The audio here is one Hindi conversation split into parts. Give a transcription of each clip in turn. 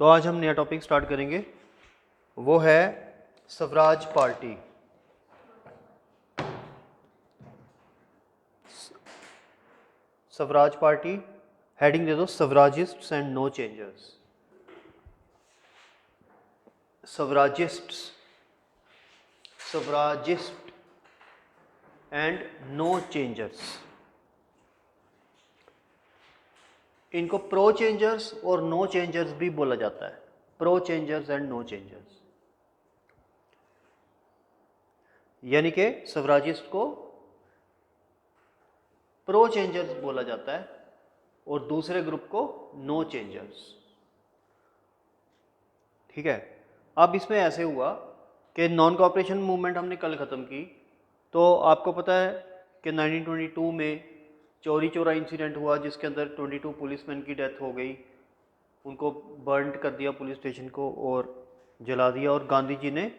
तो आज हम नया टॉपिक स्टार्ट करेंगे, वो है Swaraj party. Swaraj party, heading दे दो Swarajists and no changers. Swarajist and no changers, इनको प्रो चेंजर्स और नो चेंजर्स भी बोला जाता है। Pro changers and no changers, यानी कि स्वराजिस्ट को प्रो चेंजर्स बोला जाता है और दूसरे ग्रुप को नो चेंजर्स। ठीक है। अब इसमें ऐसे हुआ कि नॉन कॉपरेशन मूवमेंट हमने कल ख़त्म की, तो आपको पता है कि 1922 में चौरी चौरा इंसिडेंट हुआ जिसके अंदर 22 पुलिसमैन की डेथ हो गई। उनको बर्न कर दिया पुलिस स्टेशन को और जला दिया, और गांधी जी ने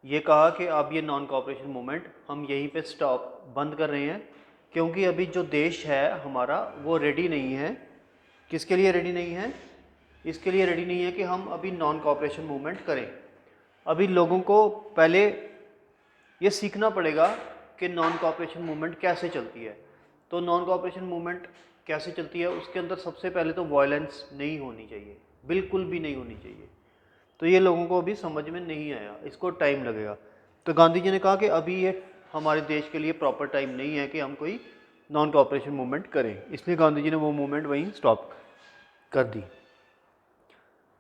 ये कहा कि अब ये नॉन कॉपरेशन मूवमेंट हम यहीं पे स्टॉप बंद कर रहे हैं, क्योंकि अभी जो देश है हमारा वो रेडी नहीं है। किसके लिए रेडी नहीं है? इसके लिए रेडी नहीं है कि हम अभी नॉन कॉपरेशन मूवमेंट करें। अभी लोगों को पहले ये सीखना पड़ेगा कि नॉन कॉपरेशन मूवमेंट कैसे चलती है। तो नॉन कॉपरेशन मूवमेंट कैसे चलती है, उसके अंदर सबसे पहले तो वायलेंस नहीं होनी चाहिए, बिल्कुल भी नहीं होनी चाहिए। तो ये लोगों को अभी समझ में नहीं आया, इसको टाइम लगेगा। तो गांधी जी ने कहा कि अभी ये हमारे देश के लिए प्रॉपर टाइम नहीं है कि हम कोई नॉन कॉपरेशन मूवमेंट करें, इसलिए गांधी जी ने वो मूवमेंट वहीं स्टॉप कर दी।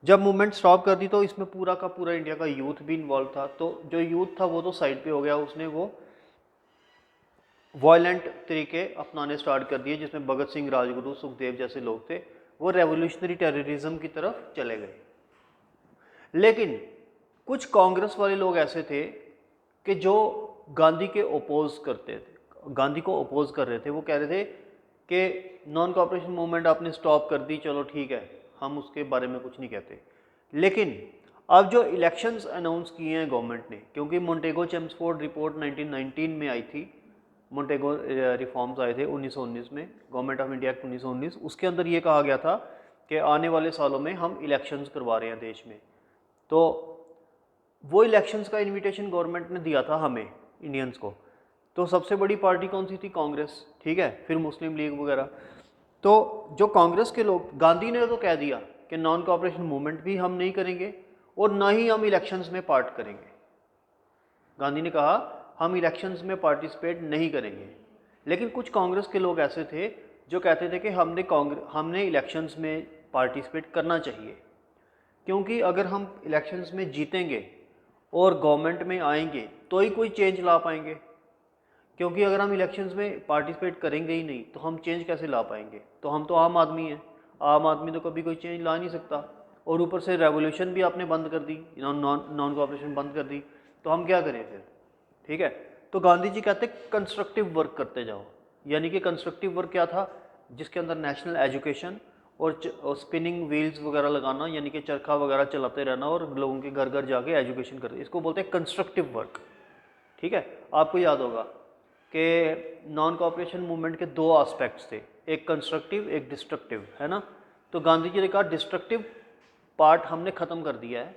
जब मूवमेंट स्टॉप कर दी तो इसमें पूरा का पूरा इंडिया का यूथ भी इन्वॉल्व था। तो जो यूथ था वो तो साइड पे हो गया, उसने वो वायलेंट तरीके अपनाने स्टार्ट कर दिए, जिसमें भगत सिंह, राजगुरु, सुखदेव जैसे लोग थे, वो रेवोल्यूशनरी टेररिज्म की तरफ चले गए। लेकिन कुछ कांग्रेस वाले लोग ऐसे थे कि जो गांधी के ओपोज करते थे, गांधी को ओपोज कर रहे थे। वो कह रहे थे कि नॉन कॉपरेशन मूवमेंट आपने स्टॉप कर दी, चलो ठीक है, हम उसके बारे में कुछ नहीं कहते। लेकिन अब जो इलेक्शंस अनाउंस किए हैं गवर्नमेंट ने, क्योंकि मोंटेगो चेम्सफोर्ड रिपोर्ट 1919 में आई थी, मोंटेगो रिफॉर्म्स आए थे 1919 में, गवर्नमेंट ऑफ इंडिया एक्ट 1919, उसके अंदर ये कहा गया था कि आने वाले सालों में हम इलेक्शंस करवा रहे हैं देश में। तो वो इलेक्शंस का इनविटेशन गवर्नमेंट ने दिया था हमें इंडियंस को। तो सबसे बड़ी पार्टी कौन सी थी? कांग्रेस। ठीक है, फिर मुस्लिम लीग वगैरह। तो जो कांग्रेस के लोग, गांधी ने तो कह दिया कि नॉन कॉपरेशन मूवमेंट भी हम नहीं करेंगे और ना ही हम इलेक्शंस में पार्ट करेंगे। गांधी ने कहा हम इलेक्शंस में पार्टिसिपेट नहीं करेंगे। लेकिन कुछ कांग्रेस के लोग ऐसे थे जो कहते थे कि हमने इलेक्शंस में पार्टिसिपेट करना चाहिए, क्योंकि अगर हम इलेक्शंस में जीतेंगे और गवर्नमेंट में आएंगे तो ही कोई चेंज ला पाएंगे, क्योंकि अगर हम इलेक्शंस में पार्टिसिपेट करेंगे ही नहीं तो हम चेंज कैसे ला पाएंगे? तो हम तो आम आदमी हैं, आम आदमी तो कभी कोई चेंज ला नहीं सकता। और ऊपर से रेवोल्यूशन भी आपने बंद कर दी, नॉन कॉपरेशन बंद कर दी, तो हम क्या करें फिर? ठीक है। तो गांधी जी कहते कंस्ट्रक्टिव वर्क करते जाओ। यानी कि कंस्ट्रक्टिव वर्क क्या था? जिसके अंदर नेशनल एजुकेशन और स्पिनिंग व्हील्स वगैरह लगाना, यानी कि चरखा वगैरह चलाते रहना और लोगों के घर घर जाके एजुकेशन करते, इसको बोलते हैं कंस्ट्रक्टिव वर्क। ठीक है। आपको याद होगा कि नॉन कॉपरेशन मूवमेंट के दो एस्पेक्ट्स थे, एक कंस्ट्रक्टिव एक डिस्ट्रक्टिव, है ना। तो गांधी जी ने कहा डिस्ट्रक्टिव पार्ट हमने ख़त्म कर दिया है,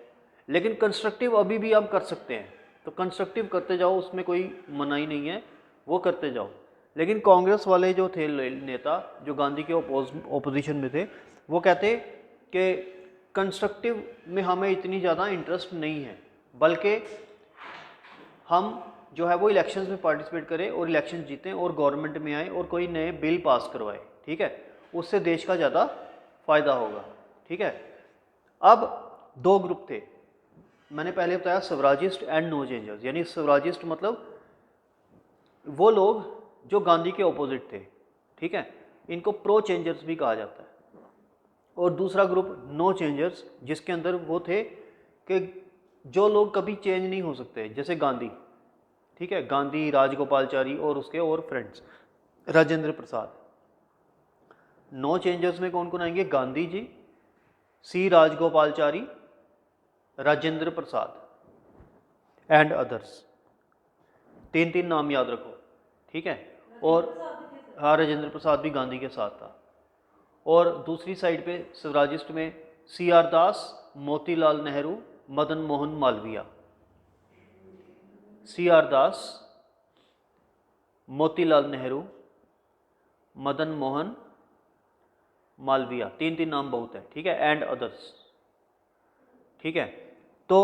लेकिन कंस्ट्रक्टिव अभी भी आप कर सकते हैं। तो कंस्ट्रक्टिव करते जाओ, उसमें कोई मनाही नहीं है, वो करते जाओ। लेकिन कांग्रेस वाले जो थे नेता, जो गांधी के ओपोजिशन में थे, वो कहते कि कंस्ट्रक्टिव में हमें इतनी ज़्यादा इंटरेस्ट नहीं है, बल्कि हम जो है वो इलेक्शंस में पार्टिसिपेट करें और इलेक्शन जीतें और गवर्नमेंट में आए और कोई नए बिल पास करवाए। ठीक है, उससे देश का ज़्यादा फायदा होगा। ठीक है। अब दो ग्रुप थे, मैंने पहले बताया स्वराजिस्ट एंड नो चेंजर्स। यानी स्वराजिस्ट मतलब वो लोग जो गांधी के ऑपोजिट थे। ठीक है, इनको प्रो चेंजर्स भी कहा जाता है। और दूसरा ग्रुप नो चेंजर्स, जिसके अंदर वो थे कि जो लोग कभी चेंज नहीं हो सकते, जैसे गांधी। ठीक है, गांधी, राजगोपालचारी और उसके और friends, Rajendra Prasad. No changers में कौन कौन आएंगे? गांधी जी, सी राजगोपालचारी, राजेंद्र प्रसाद एंड अदर्स। तीन तीन नाम याद रखो। ठीक है। और हाँ, राजेंद्र प्रसाद भी गांधी के साथ था। और दूसरी साइड पे स्वराजिस्ट में सी आर दास, मोतीलाल नेहरू, मदन मोहन मालवीय। सी आर दास, मोतीलाल नेहरू, मदन मोहन मालवीय, तीन तीन नाम बहुत है, ठीक है, एंड अदर्स, ठीक है। तो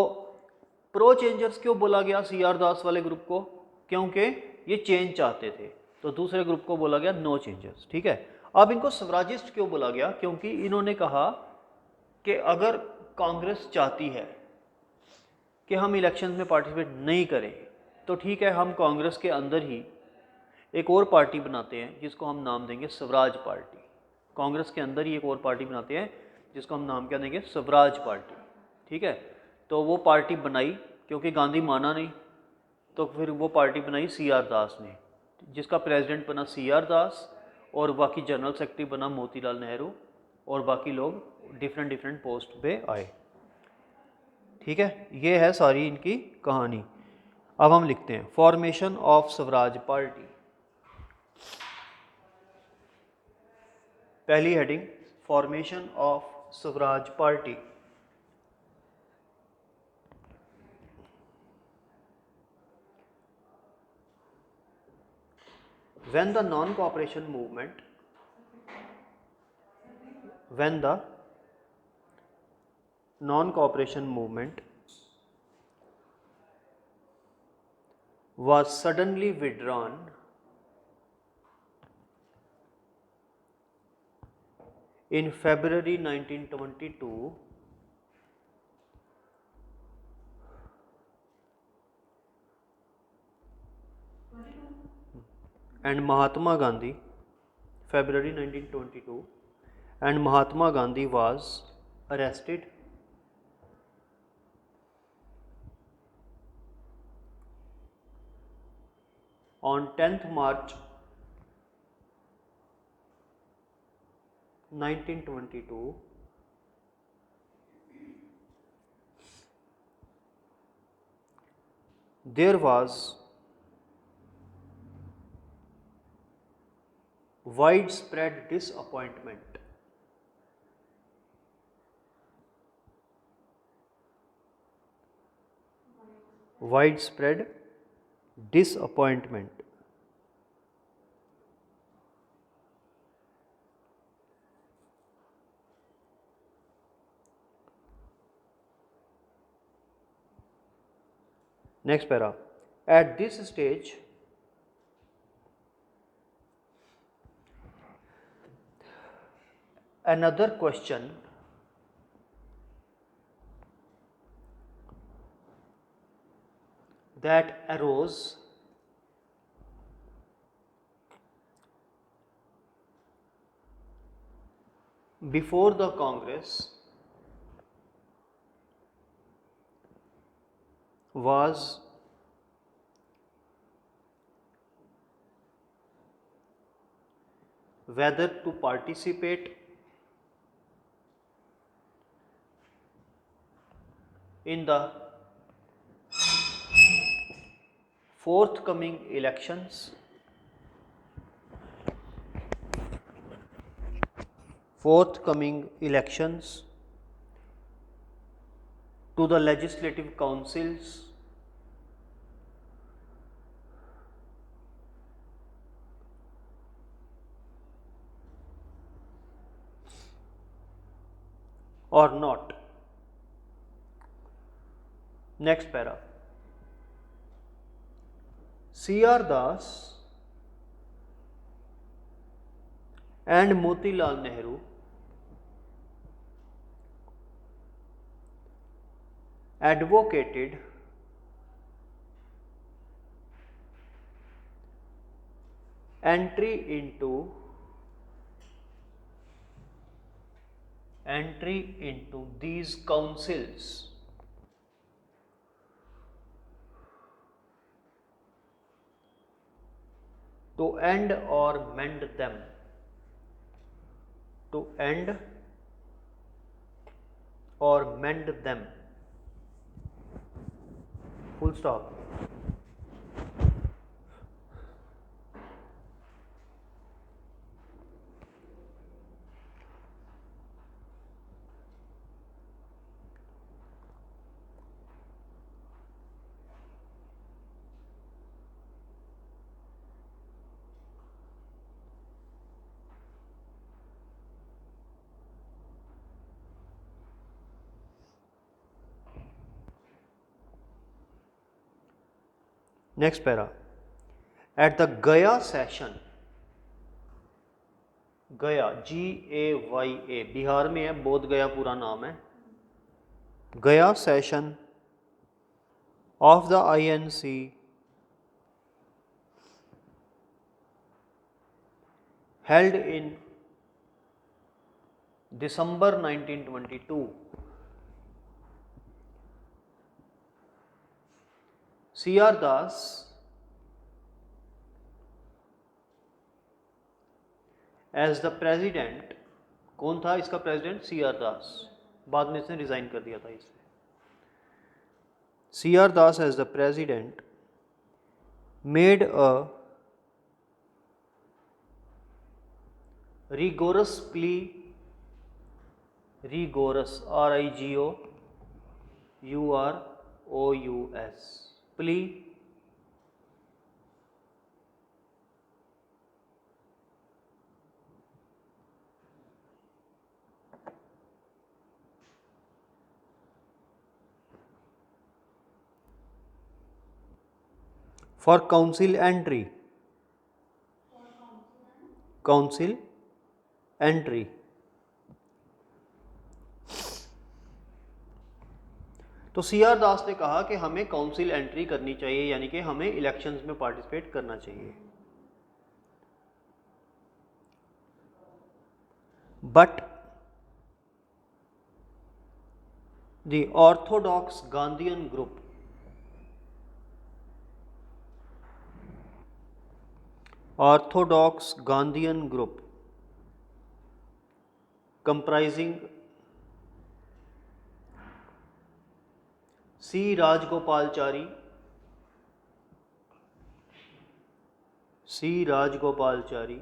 प्रो चेंजर्स क्यों बोला गया सी आर दास वाले ग्रुप को? क्योंकि ये चेंज चाहते थे। तो दूसरे ग्रुप को बोला गया नो चेंजर्स, ठीक है। अब इनको स्वराजिस्ट क्यों बोला गया? क्योंकि इन्होंने कहा कि अगर कांग्रेस चाहती है कि हम इलेक्शन में पार्टिसिपेट नहीं करें तो ठीक है, हम कांग्रेस के अंदर ही एक और पार्टी बनाते हैं जिसको हम नाम देंगे स्वराज पार्टी। कांग्रेस के अंदर ही एक और पार्टी बनाते हैं जिसको हम नाम क्या देंगे? स्वराज पार्टी, ठीक है। तो वो पार्टी बनाई, क्योंकि गांधी माना नहीं, तो फिर वो पार्टी बनाई सी आर दास ने, जिसका प्रेसिडेंट बना सी आर दास और बाकी जनरल सेक्रेटरी बना मोतीलाल नेहरू और बाकी लोग डिफरेंट डिफरेंट पोस्ट पे आए, ठीक है। ये है सारी इनकी कहानी। अब हम लिखते हैं फॉर्मेशन ऑफ स्वराज पार्टी। पहली heading, formation of Swaraj party. When the non-cooperation movement, when the non-cooperation movement was suddenly withdrawn in February 1922, and Mahatma Gandhi, February 1922, and Mahatma Gandhi was arrested on 10th March 1922, there was widespread disappointment widespread disappointment next para. At this stage, another question that arose before the Congress was whether to participate in the forthcoming elections to the legislative councils or not. Next para. C R Das and Motilal Nehru advocated entry into these councils to end or mend them, to end or mend them, full stop. Next para, at the Gaya session, Gaya GAYA Bihar में है, बोध गया पूरा नाम है। Gaya session of the INC held in December 1922, C.R. Das as the president, कौन था इसका प्रेसिडेंट? C.R. दास, बाद में इसने रिजाइन कर दिया था इससे। C.R. Das as the president made a rigorous plea, rigorous RIGOUROUS plea for council entry, council entry। तो C.R. दास ने कहा कि हमें काउंसिल एंट्री करनी चाहिए, यानी कि हमें इलेक्शंस में पार्टिसिपेट करना चाहिए। But the orthodox Gandhian group, orthodox Gandhian group comprising C. Rajagopalachari, C. Rajagopalachari,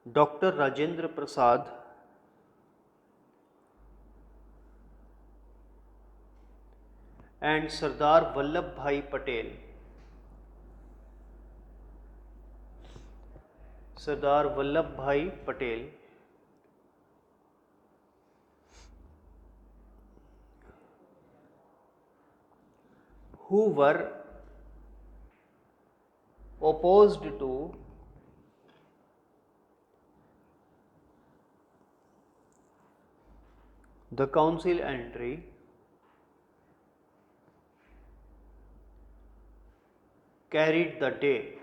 doctor Rajendra Prasad and Sardar Vallabhbhai Patel, Sardar Vallabhbhai Patel who were opposed to the council entry carried the day,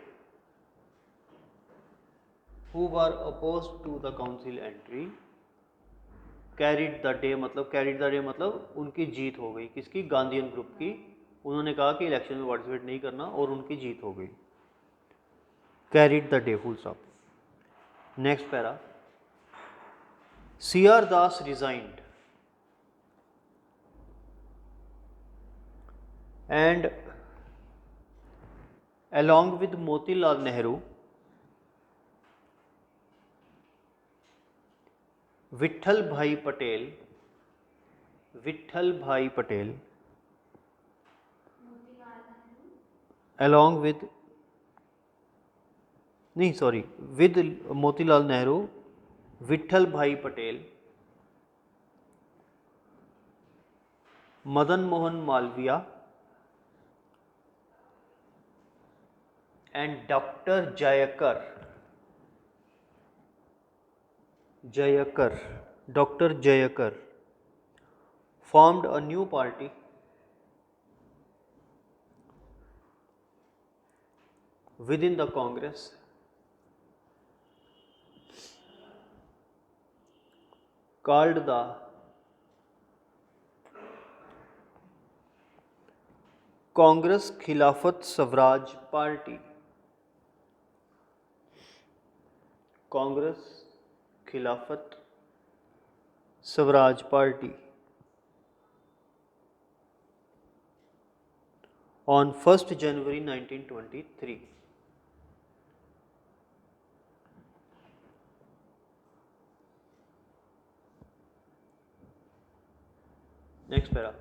who were opposed to the council entry carried the day, मतलब carried the day मतलब उनकी जीत हो गई। किसकी? गांधीयन ग्रुप की। उन्होंने कहा कि इलेक्शन में पार्टिसिपेट नहीं करना और उनकी जीत हो गई। Carried the day, full stop. Next para, C.R. Das resigned and along with Motilal Nehru, Vitthal bhai Patel, Vitthal bhai Patel along with, नहीं sorry, with Motilal Nehru, Vitthal bhai Patel, Madan Mohan Malviya and doctor Jayakar, Jayakar, doctor Jayakar formed a new party within the Congress called the Congress Khilafat Swaraj Party, Congress Khilafat Swaraj Party on 1st January 1923। Next para,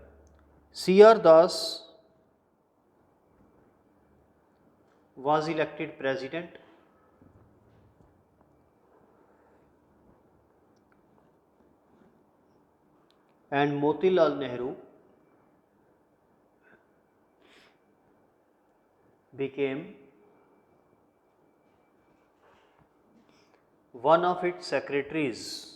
C.R. Das was elected president and Motilal Nehru became one of its secretaries.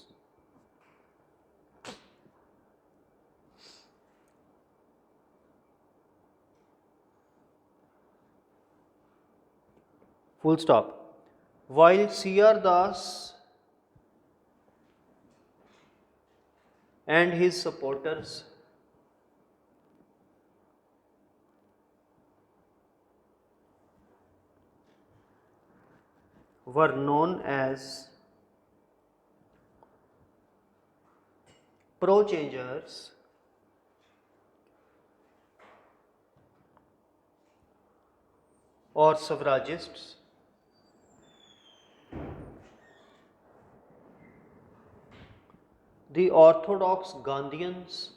Full stop. While C.R. Das and his supporters were known as pro-changers, or suffragists, the orthodox Gandhians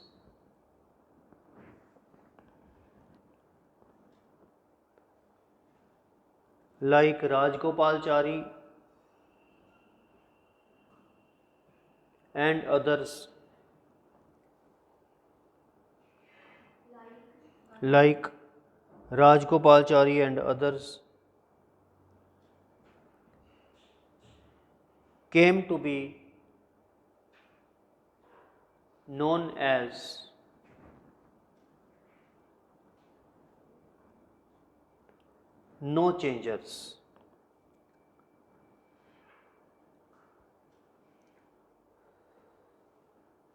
like Rajgopalachari and others like Rajgopalachari and others came to be known as no changers.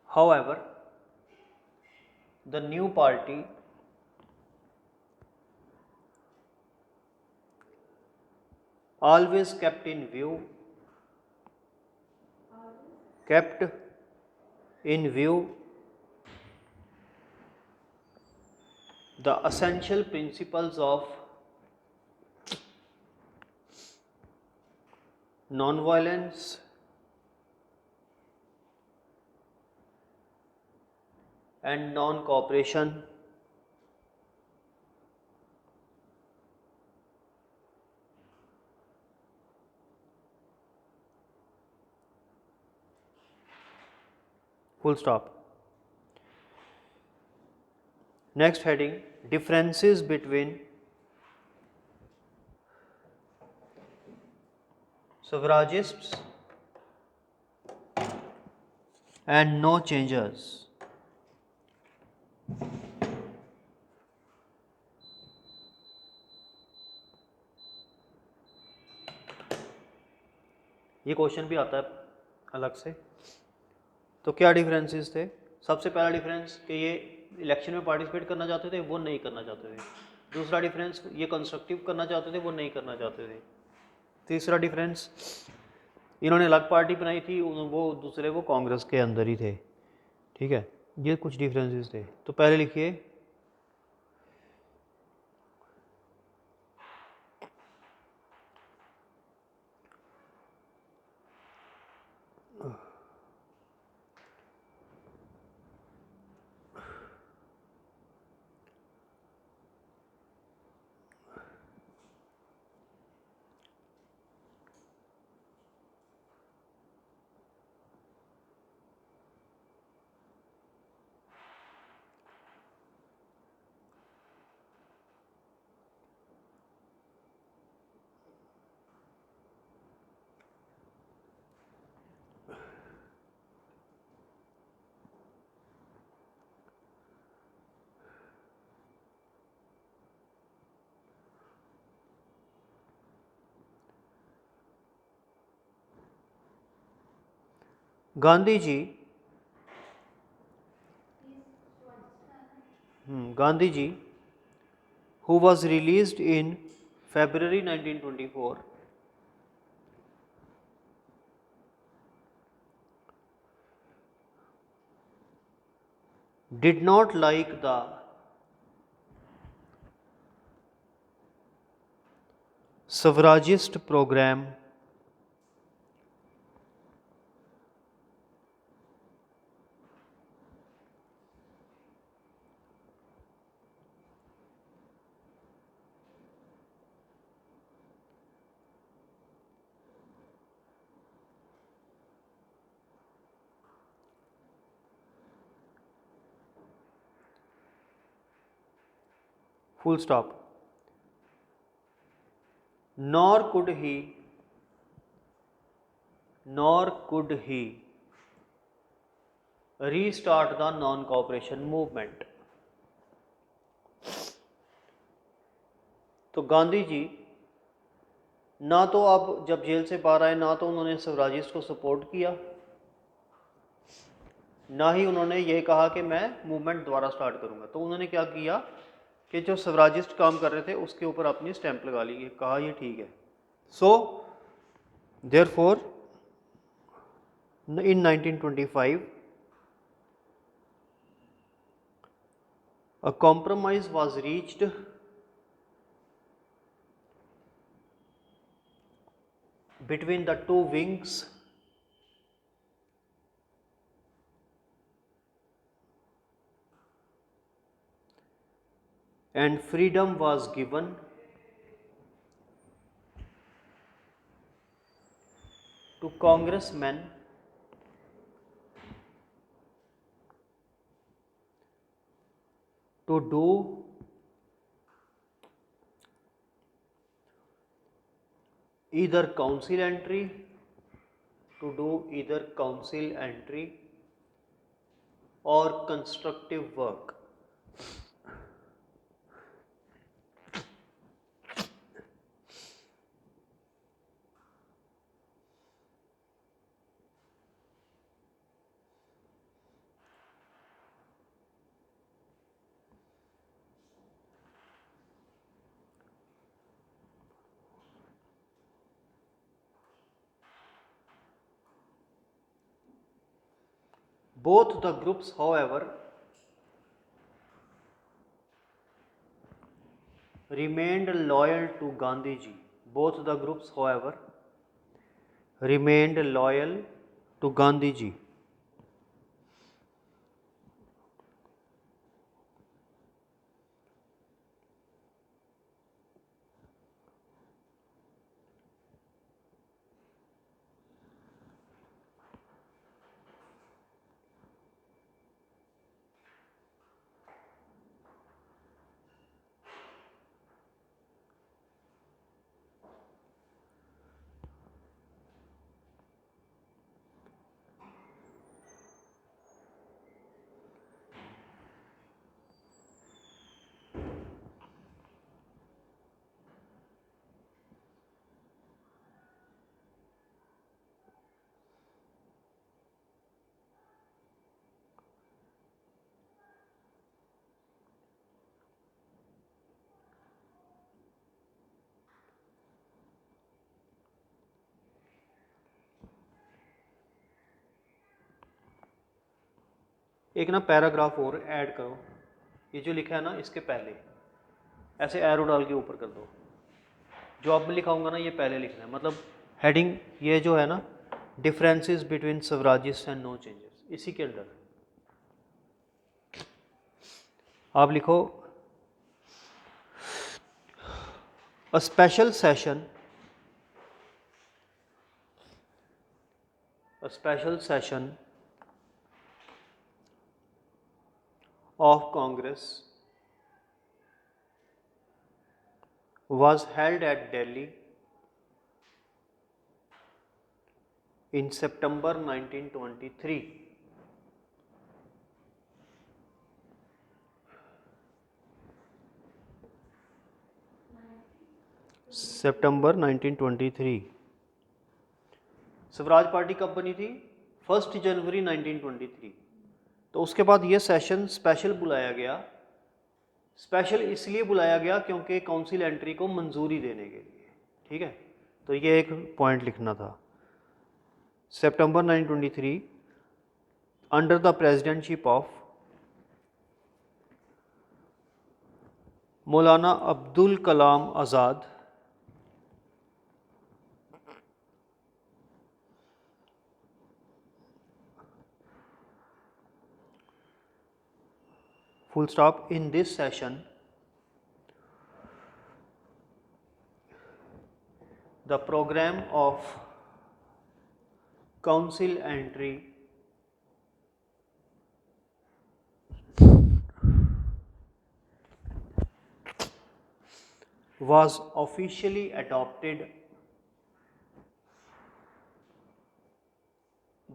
However, the new party always kept in view the essential principles of non-violence and non-cooperation, full stop. Next heading, differences between suffragists and no changers. ये क्वेश्चन भी आता है अलग से। तो क्या डिफरेंसेस थे? सबसे पहला डिफरेंस कि ये इलेक्शन में पार्टिसिपेट करना चाहते थे, वो नहीं करना चाहते थे। दूसरा डिफरेंस, ये कंस्ट्रक्टिव करना चाहते थे, वो नहीं करना चाहते थे। तीसरा डिफरेंस, इन्होंने अलग पार्टी बनाई थी, वो दूसरे वो कांग्रेस के अंदर ही थे। ठीक है, ये कुछ डिफरेंसेस थे। तो पहले लिखिए, Gandhi ji who was released in February 1924 did not like the suffragist program full stop. nor could he restart the non-cooperation movement. तो गांधी जी ना तो अब जब जेल से बाहर आए ना तो उन्होंने स्वराजिस्ट को सपोर्ट किया, ना ही उन्होंने ये कहा कि मैं मूवमेंट दोबारा स्टार्ट करूंगा। तो उन्होंने क्या किया कि जो स्वराजिस्ट काम कर रहे थे उसके ऊपर अपनी स्टैंप लगा ली, कहा ये ठीक है। So therefore in 1925 a compromise was reached between the two wings and freedom was given to congressmen to do either council entry or constructive work. Both the groups, however, remained loyal to Gandhiji. Both the groups, however, remained loyal to Gandhiji. एक ना पैराग्राफ और ऐड करो, ये जो लिखा है ना इसके पहले ऐसे एरो डाल के ऊपर कर दो। जो अब मैं लिखाऊंगा ना ये पहले लिखना है, मतलब हेडिंग ये जो है ना differences between Swarajist and no changes, इसी के अंदर आप लिखो a special session of Congress was held at Delhi in September 1923. September 1923। Swaraj party कब बनी थी? 1 जनवरी 1923। तो उसके बाद ये सेशन स्पेशल बुलाया गया। स्पेशल इसलिए बुलाया गया क्योंकि काउंसिल एंट्री को मंजूरी देने के लिए, ठीक है। तो ये एक पॉइंट लिखना था। सितंबर 1923 under the presidentship of Maulana Abdul Kalam Azad, full stop, in this session the program of council entry was officially adopted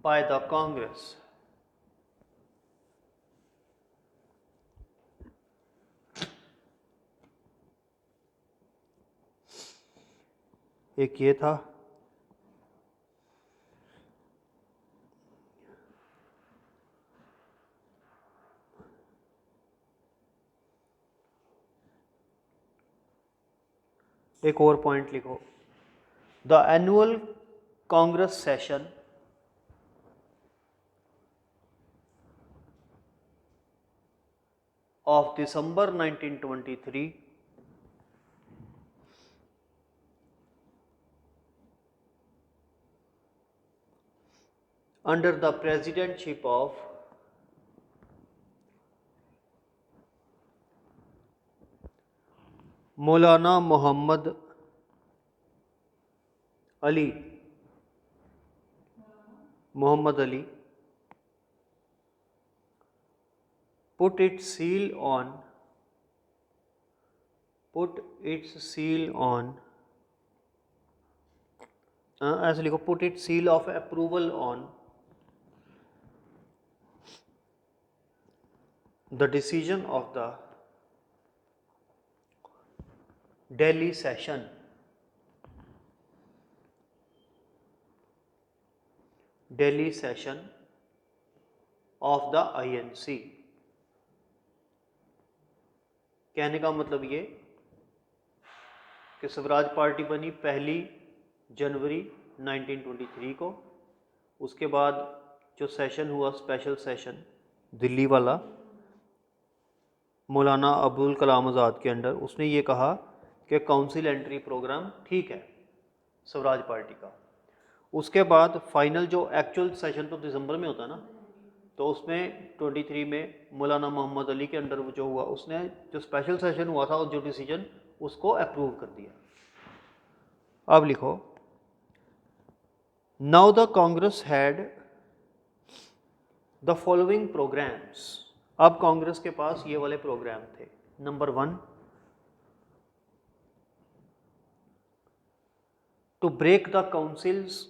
by the Congress. एक ये था, एक और पॉइंट लिखो, the annual Congress session of December 1923 under the presidentship of Maulana Muhammad Ali put its seal on ऐसे लिखो, put its seal of approval on the decision of the Delhi session of the INC। कहने का मतलब ये कि स्वराज पार्टी बनी 1 जनवरी 1923 को। उसके बाद जो सेशन हुआ, स्पेशल सेशन दिल्ली वाला, मौलाना अब्दुल कलाम आज़ाद के अंडर, उसने ये कहा कि काउंसिल एंट्री प्रोग्राम ठीक है स्वराज पार्टी का। उसके बाद फाइनल जो एक्चुअल सेशन तो दिसंबर में होता है ना, तो उसमें 23 में मौलाना मोहम्मद अली के अंडर जो हुआ, उसने जो स्पेशल सेशन हुआ था और जो डिसीजन, उसको अप्रूव कर दिया। अब लिखो, now the Congress had the following programmes. अब कांग्रेस के पास ये वाले प्रोग्राम थे। Number 1, to break the councils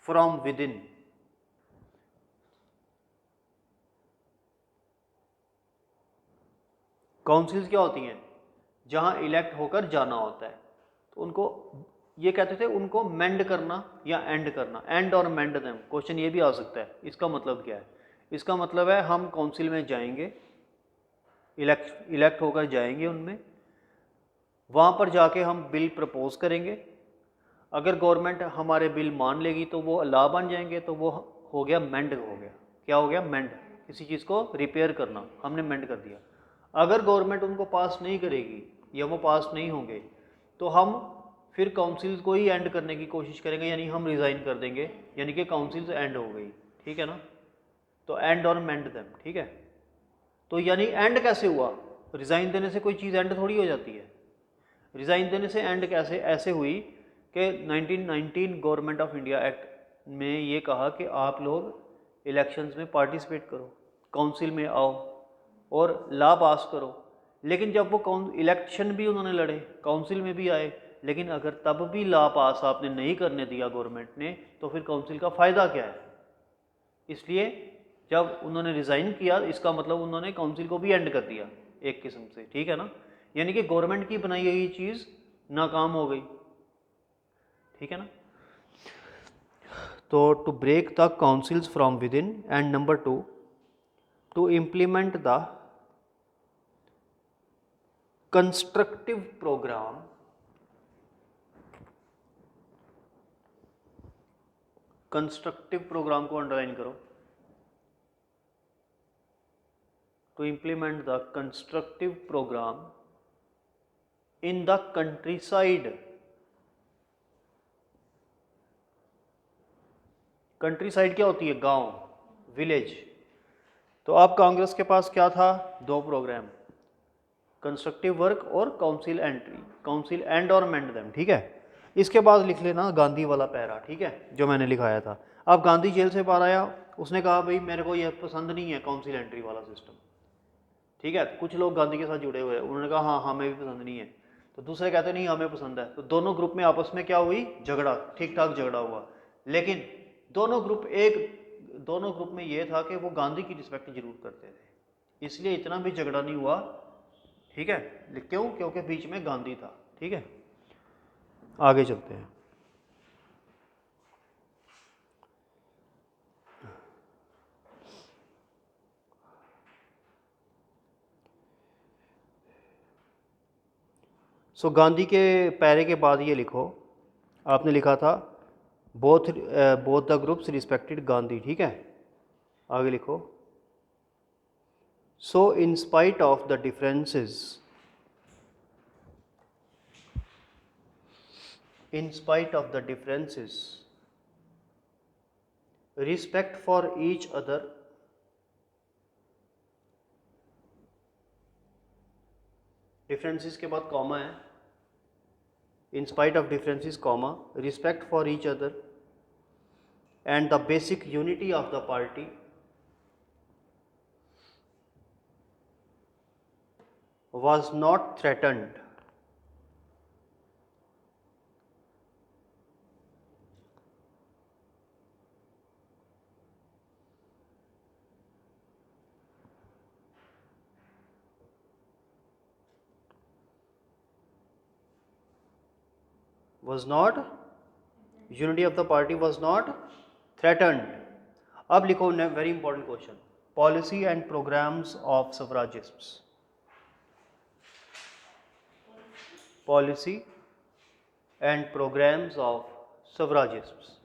from within. Councils क्या होती हैं? जहां इलेक्ट होकर जाना होता है, तो उनको ये कहते थे, उनको मेंड करना या एंड करना, एंड और मेंड देम। क्वेश्चन ये भी आ सकता है, इसका मतलब क्या है? इसका मतलब है हम काउंसिल में जाएंगे, इलेक्ट होकर जाएंगे उनमें, वहाँ पर जाके हम बिल प्रपोज करेंगे। अगर गवर्नमेंट हमारे बिल मान लेगी तो वो लॉ बन जाएंगे, तो वो हो गया मेंड, हो गया। क्या हो गया? मेंड। किसी चीज़ को रिपेयर करना, हमने मेंड कर दिया। अगर गवर्नमेंट उनको पास नहीं करेगी या वो पास नहीं होंगे, तो हम फिर काउंसिल्स को ही एंड करने की कोशिश करेंगे, यानी हम रिज़ाइन कर देंगे, यानी कि काउंसिल्स एंड हो गई। ठीक है ना? तो एंड और मेंड देम। ठीक है, तो यानी एंड कैसे हुआ? रिज़ाइन देने से कोई चीज़ एंड थोड़ी हो जाती है। रिज़ाइन देने से एंड कैसे? ऐसे हुई कि 1919 गवर्नमेंट ऑफ इंडिया एक्ट में ये कहा कि आप लोग इलेक्शंस में पार्टिसिपेट करो, काउंसिल में आओ और लॉ पास करो। लेकिन जब वो इलेक्शन भी उन्होंने लड़े, काउंसिल में भी आए, लेकिन अगर तब भी लॉ पास आपने नहीं करने दिया गवर्नमेंट ने, तो फिर काउंसिल का फ़ायदा क्या है? इसलिए जब उन्होंने रिज़ाइन किया, इसका मतलब उन्होंने काउंसिल को भी एंड कर दिया एक किस्म से। ठीक है ना? यानी कि गवर्नमेंट की बनाई गई चीज़ नाकाम हो गई। ठीक है ना? तो to break the councils from within, and number 2, to implement the constructive programme constructive programme को अंडरलाइन करो। To implement the constructive programme in the countryside. Countryside क्या होती है? गांव, विलेज। तो अब कांग्रेस के पास क्या था? 2 प्रोग्राम, कंस्ट्रक्टिव वर्क और काउंसिल एंट्री, काउंसिल एंड और मेंड देम। ठीक है, इसके बाद लिख लेना गांधी वाला पैरा। ठीक है, जो मैंने लिखाया था। अब गांधी जेल से बाहर आया, उसने कहा भाई मेरे को ये पसंद नहीं है काउंसिल एंट्री वाला सिस्टम, ठीक है, कुछ लोग गांधी के साथ जुड़े हुए हैं, उन्होंने कहा हाँ हमें भी पसंद नहीं है, तो दूसरे कहते नहीं हमें पसंद है, तो दोनों ग्रुप में आपस में क्या हुई, झगड़ा, ठीक ठाक झगड़ा हुआ। लेकिन दोनों ग्रुप में ये था कि वो गांधी की रिस्पेक्ट जरूर करते थे, इसलिए इतना भी झगड़ा नहीं हुआ। ठीक है, क्यों? क्योंकि बीच में गांधी था। ठीक है, आगे चलते हैं। सो गांधी के पैरे के बाद ये लिखो, आपने लिखा था both the groups respected Gandhi. ठीक है, आगे लिखो, so in spite of the differences, in spite of the differences, respect for each other, differences के बाद कॉमा है, in spite of differences comma respect for each other and the basic unity of the party was not threatened, was not, unity of the party was not threatened। अब लिखो very important question, policy and programmes of Swarajists, policy and programmes of Swarajists,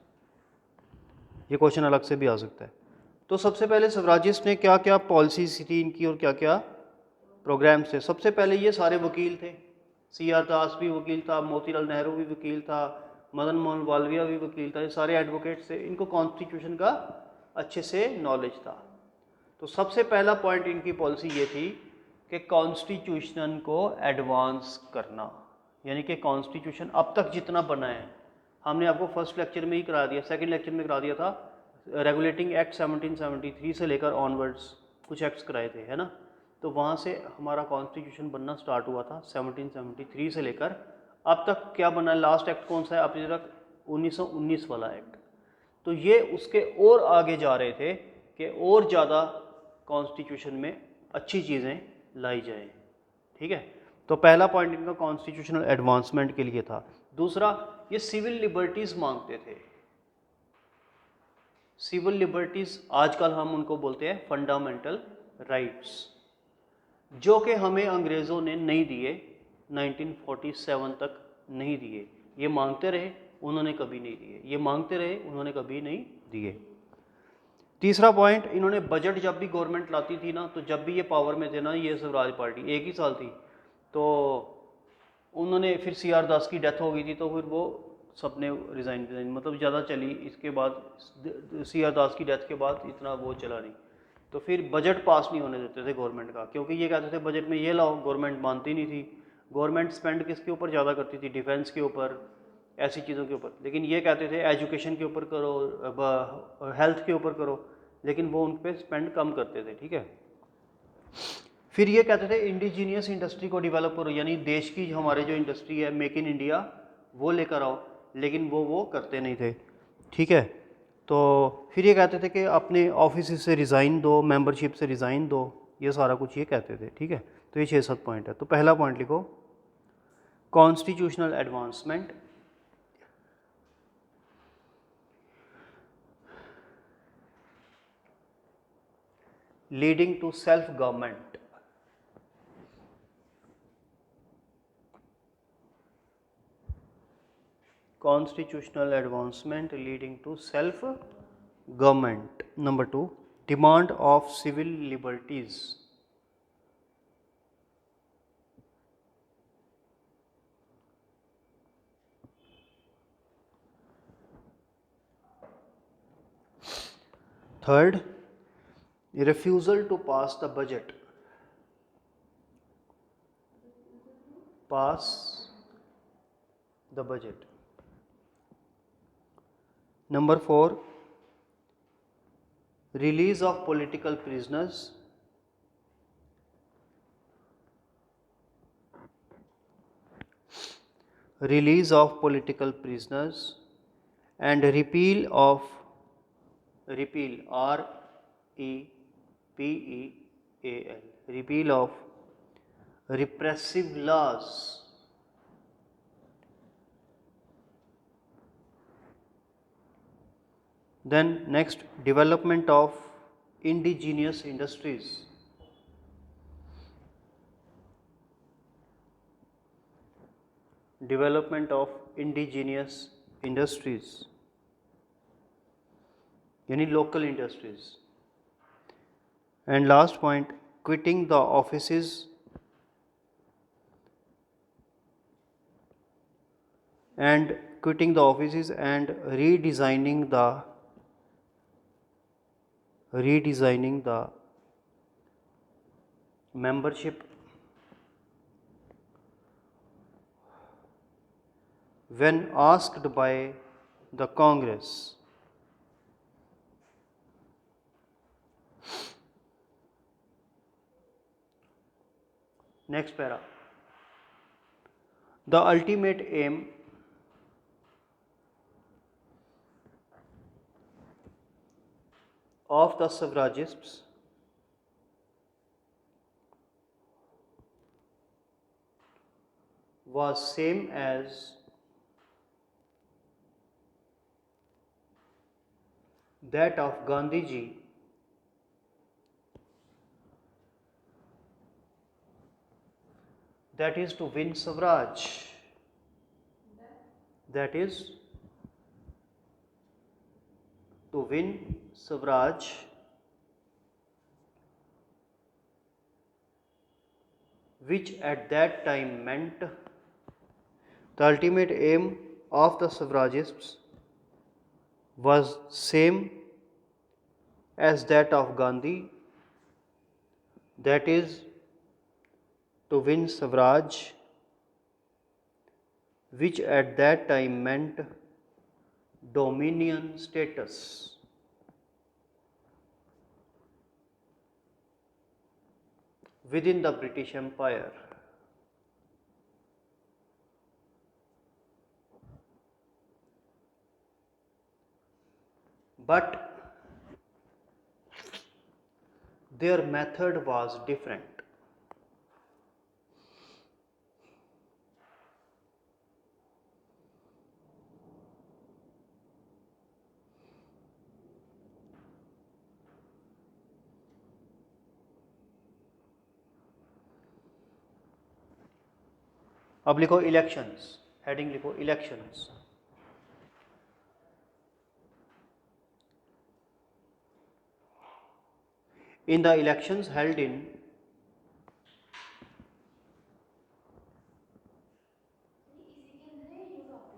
ये क्वेश्चन अलग से भी आ सकता है। तो सबसे पहले सफराजिस्ट ने क्या क्या पॉलिसीज थी इनकी और क्या क्या प्रोग्राम्स थे। सबसे पहले ये सारे वकील थे, सी आर दास भी वकील था, मोतीलाल नेहरू भी वकील था, मदन मोहन मालवीय भी वकील था, ये सारे एडवोकेट्स थे, इनको कॉन्स्टिट्यूशन का अच्छे से नॉलेज था। तो सबसे पहला पॉइंट इनकी पॉलिसी ये थी कि कॉन्स्टिट्यूशन को एडवांस करना, यानी कि कॉन्स्टिट्यूशन अब तक जितना बना है, हमने आपको फर्स्ट लेक्चर में ही करा दिया, सेकंड लेक्चर में करा दिया था, रेगुलेटिंग एक्ट 1773 से लेकर ऑनवर्ड्स कुछ एक्ट्स कराए थे, है ना। तो वहाँ से हमारा कॉन्स्टिट्यूशन बनना स्टार्ट हुआ था 1773 से लेकर अब तक क्या बना है, लास्ट एक्ट कौन सा है अभी तक, 1919 वाला एक्ट। तो ये उसके और आगे जा रहे थे कि और ज़्यादा कॉन्स्टिट्यूशन में अच्छी चीज़ें लाई जाएं। ठीक है, तो पहला पॉइंट इनका कॉन्स्टिट्यूशनल एडवांसमेंट के लिए था। दूसरा, ये सिविल लिबर्टीज़ मांगते थे। सिविल लिबर्टीज़ आजकल हम उनको बोलते हैं फंडामेंटल राइट्स, जो कि हमें अंग्रेज़ों ने नहीं दिए, 1947 तक नहीं दिए। ये मांगते रहे, उन्होंने कभी नहीं दिए, ये मांगते रहे, उन्होंने कभी नहीं दिए। तीसरा पॉइंट, इन्होंने बजट जब भी गवर्नमेंट लाती थी ना, तो जब भी ये पावर में थे ना, ये स्वराज पार्टी एक ही साल थी, तो उन्होंने फिर सी आर दास की डेथ हो गई थी, तो फिर वो सबने रिज़ाइन मतलब ज़्यादा चली, इसके बाद सी आर दास की डेथ के बाद इतना वो चला नहीं, तो फिर बजट पास नहीं होने देते थे गवर्नमेंट का, क्योंकि ये कहते थे बजट में ये लाओ, गवर्नमेंट मानती नहीं थी। गवर्नमेंट स्पेंड किसके ऊपर ज़्यादा करती थी, डिफेंस के ऊपर, ऐसी चीज़ों के ऊपर, लेकिन ये कहते थे एजुकेशन के ऊपर करो, हेल्थ के ऊपर करो, लेकिन वो उन पर स्पेंड कम करते थे। ठीक है, फिर ये कहते थे इंडिजीनियस इंडस्ट्री को डेवलप करो, यानी देश की हमारे जो इंडस्ट्री है, मेक इन इंडिया, वो लेकर आओ, लेकिन वो करते नहीं थे। ठीक है, तो फिर ये कहते थे कि अपने ऑफिस से रिज़ाइन दो, मेंबरशिप से रिज़ाइन दो, ये सारा कुछ ये कहते थे। ठीक है, तो ये 6-7 पॉइंट है। तो पहला पॉइंट लिखो, constitutional advancement, leading to self government, constitutional advancement leading to self government. Number 2, demand of civil liberties, third, refusal to pass the budget, pass the budget. Number 4, release of political prisoners, release of political prisoners, and repeal R E P E A L, repeal of repressive laws. Then next, development of indigenous industries. Development of indigenous industries, yani local industries. And last point, quitting the offices and redesigning the membership when asked by the Congress. Next para. The ultimate aim of the suffragists was same as that of Gandhi ji, that is to win Swaraj, that is to win Swaraj, which at that time meant, the ultimate aim of the suffragists was same as that of Gandhi, that is to win Swaraj, which at that time meant dominion status. Within the British Empire. But their method was different. अब लिखो इलेक्शंस, हेडिंग लिखो elections. In the elections held in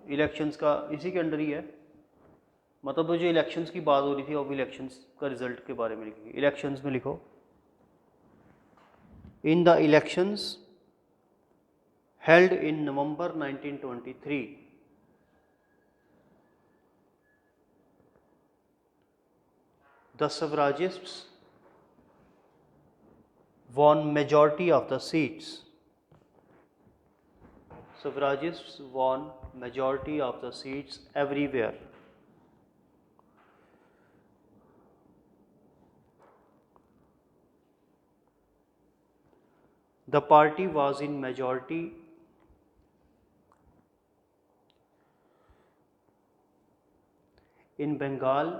elections का इसी के अंडर ही है, मतलब जो इलेक्शंस की बात हो रही थी अब इलेक्शंस का रिजल्ट के बारे में लिखिए. इलेक्शंस में लिखो in the elections held in November 1923, the suffragists won majority of the seats. Suffragists won majority of the seats everywhere. The party was in majority in Bengal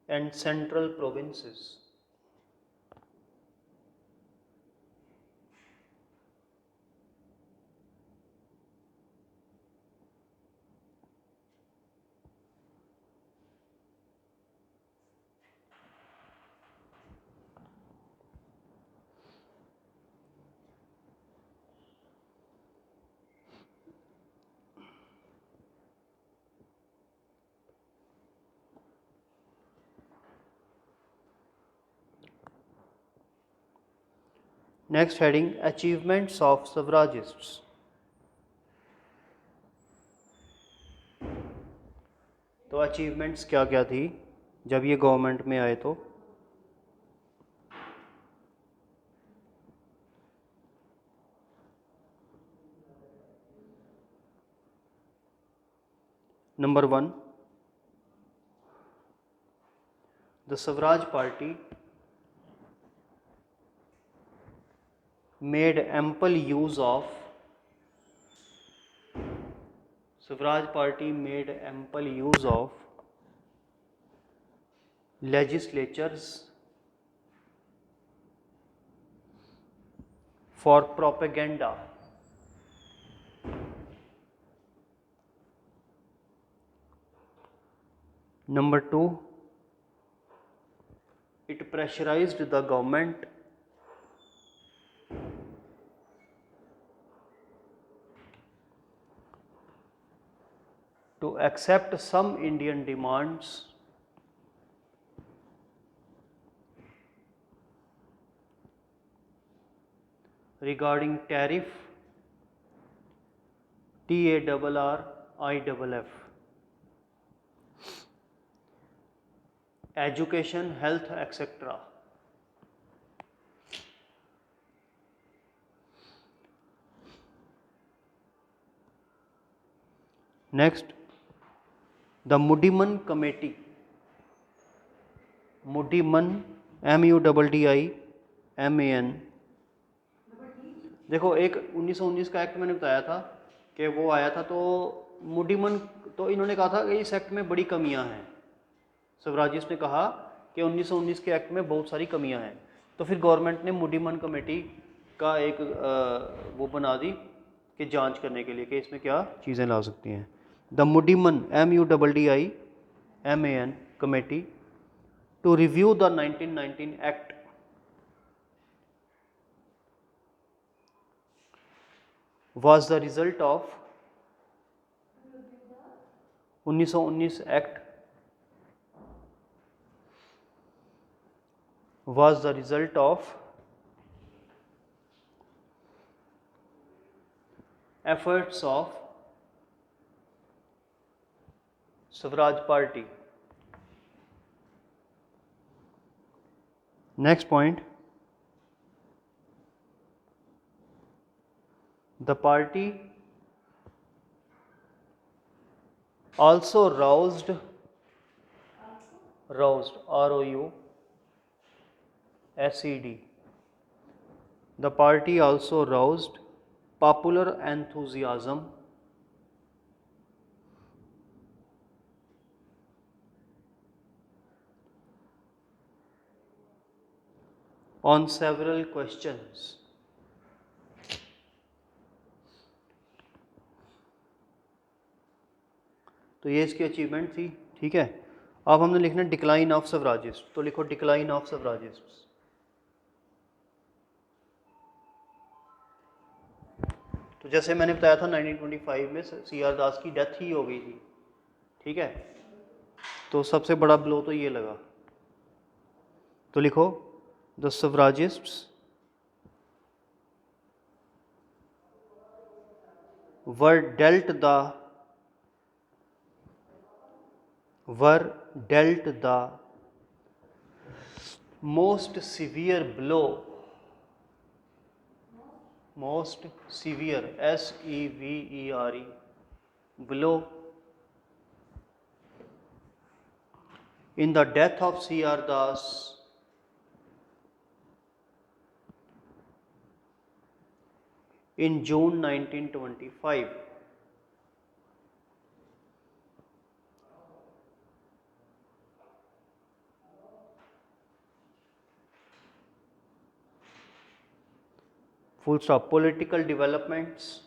and central provinces. Next heading, achievements of suffragists. तो अचीवमेंट्स क्या क्या थी जब ये गवर्नमेंट में आए? तो Number 1, the Swaraj Party made ample use of legislatures for propaganda. Number 2, it pressurized the government to accept some Indian demands regarding tariff, TARRIFF, education, health, etc. Next, the Muddiman Committee, Muddiman, MUDDIMAN, देखो एक 1919 का एक्ट मैंने बताया था कि वो आया था, तो मुडीमन, तो इन्होंने कहा था कि इस एक्ट में बड़ी कमियां हैं। स्वराजिस्ट ने कहा कि 1919 के एक्ट में बहुत सारी कमियां हैं, तो फिर गवर्नमेंट ने मुडीमन कमेटी का एक वो बना दी कि जांच करने के लिए कि इसमें क्या चीज़ें ला सकती हैं। The Muddiman MUDDIMAN committee to review the 1919 act was the result of 1919 Act was the result of efforts of Swaraj Party. Next point, the party also roused ROUSED. The party also roused popular enthusiasm on several questions. तो ये इसकी अचीवमेंट थी, ठीक है। अब हमने लिखना डिक्लाइन ऑफ सवराजिस्ट, तो लिखो डिक्लाइन ऑफ सवराजिस्ट। तो जैसे मैंने बताया था 1925 में CR दास की डेथ ही हो गई थी, ठीक है। तो सबसे बड़ा ब्लो तो ये लगा, तो लिखो the सवराजिस्ट्स were dealt the most severe blow, SEVERE blow in the death of CR Das in June 1925. Full stop. Political developments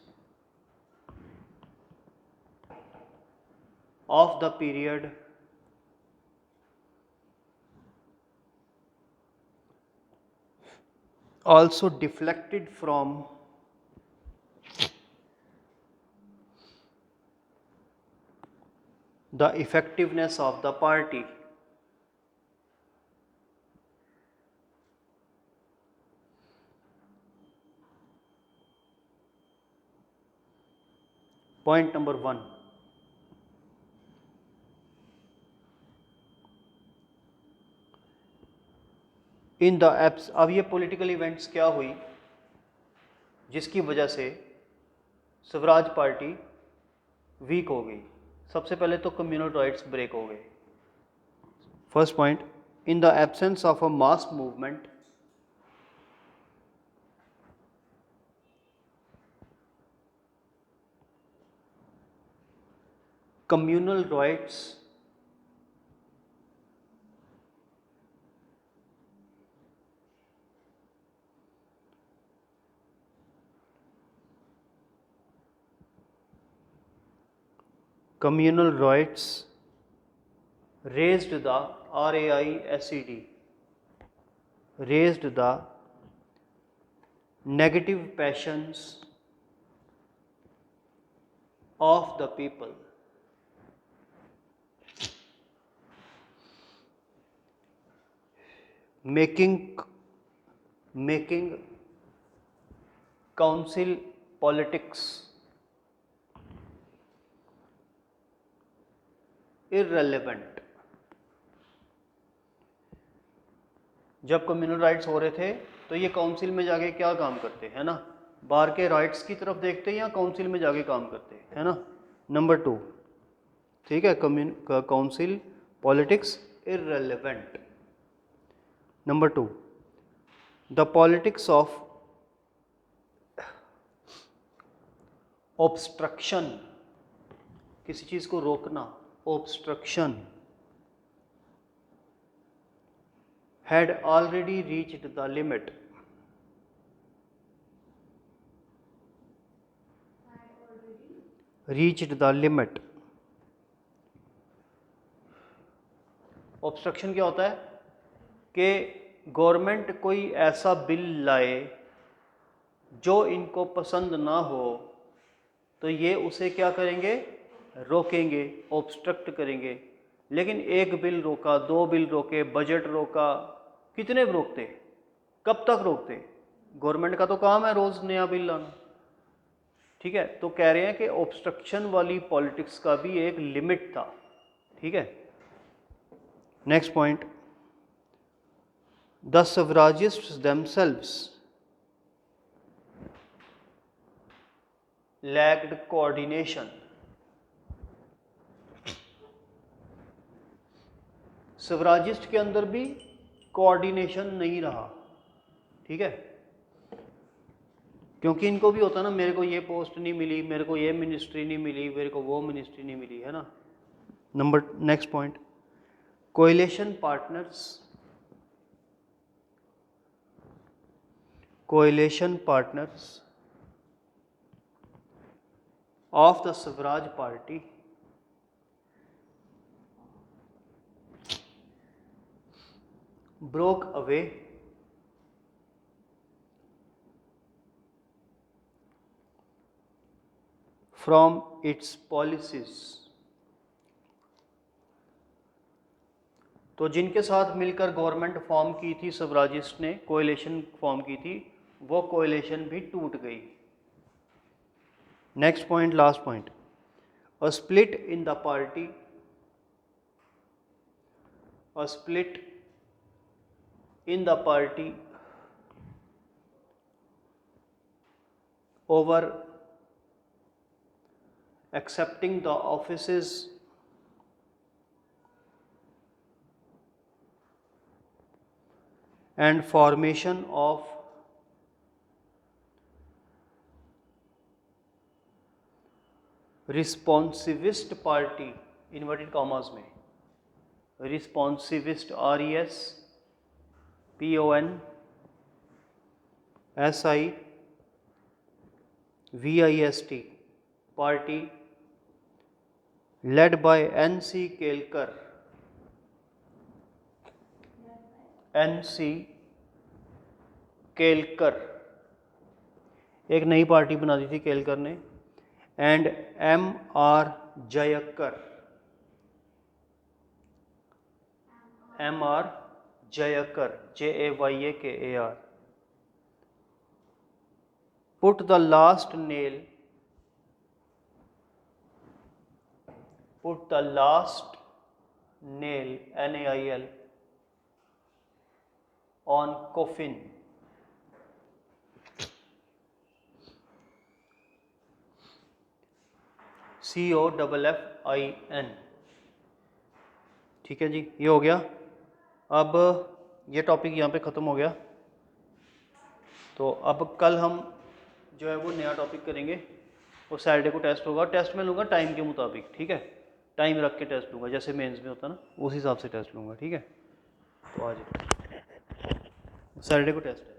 of the period also deflected from the effectiveness of the party. Point number 1, in the apps. अब ये पॉलिटिकल इवेंट्स क्या हुई जिसकी वजह से स्वराज पार्टी वीक हो गई। सबसे पहले तो कम्युनल राइट्स ब्रेक हो गए। First point, in the absence of a mass movement communal rights raised the RAISED raised the negative passions of the people, making council politics irrelevant। जब कम्युनल राइट्स हो रहे थे तो ये काउंसिल में जाके क्या काम करते है ना, बाहर के राइट्स की तरफ देखते या काउंसिल में जाके काम करते है ना। नंबर 2, ठीक है, council politics irrelevant. Number 2, the politics of obstruction, किसी चीज को रोकना, obstruction had already reached the limit, obstruction क्या होता है कि गवर्नमेंट कोई ऐसा बिल लाए जो इनको पसंद ना हो तो ये उसे क्या करेंगे, रोकेंगे, ऑब्स्ट्रक्ट करेंगे। लेकिन एक बिल रोका, 2 बिल रोके, बजट रोका, कितने रोकते, कब तक रोकते? गवर्नमेंट का तो काम है रोज नया बिल लाना, ठीक है। तो कह रहे हैं कि ऑब्स्ट्रक्शन वाली पॉलिटिक्स का भी एक लिमिट था, ठीक है। Next point, the Swarajists themselves lacked coordination, Swarajist के अंदर भी कोऑर्डिनेशन नहीं रहा, ठीक है, क्योंकि इनको भी होता ना, मेरे को ये पोस्ट नहीं मिली, मेरे को ये मिनिस्ट्री नहीं मिली, मेरे को वो मिनिस्ट्री नहीं मिली, है ना। Next point, coalition partners of the Swaraj party broke away from its policies। तो जिनके साथ मिलकर गवर्नमेंट फॉर्म की थी, स्वराजिस्ट ने कोएलिशन फॉर्म की थी, वो कोएलिशन भी टूट गई। Next point, last point, a split in the party, over accepting the offices and formation of responsivist party, inverted commas में, responsivist, RESPONSIVIST party led by NC Kelkar, एक नई पार्टी बना दी थी केलकर ने, and MR Jayakar, JAYAKAR, put the last nail NAIL on coffin। COFFIN। ठीक है जी, ये हो गया। अब ये टॉपिक यहाँ पे ख़त्म हो गया। तो अब कल हम जो है वो नया टॉपिक करेंगे और सैटरडे को टेस्ट होगा। टेस्ट में लूँगा टाइम के मुताबिक, ठीक है, टाइम रख के टेस्ट लूँगा, जैसे मेंस में होता ना उस हिसाब से टेस्ट लूँगा, ठीक है। तो आज सैटरडे को टेस्ट है।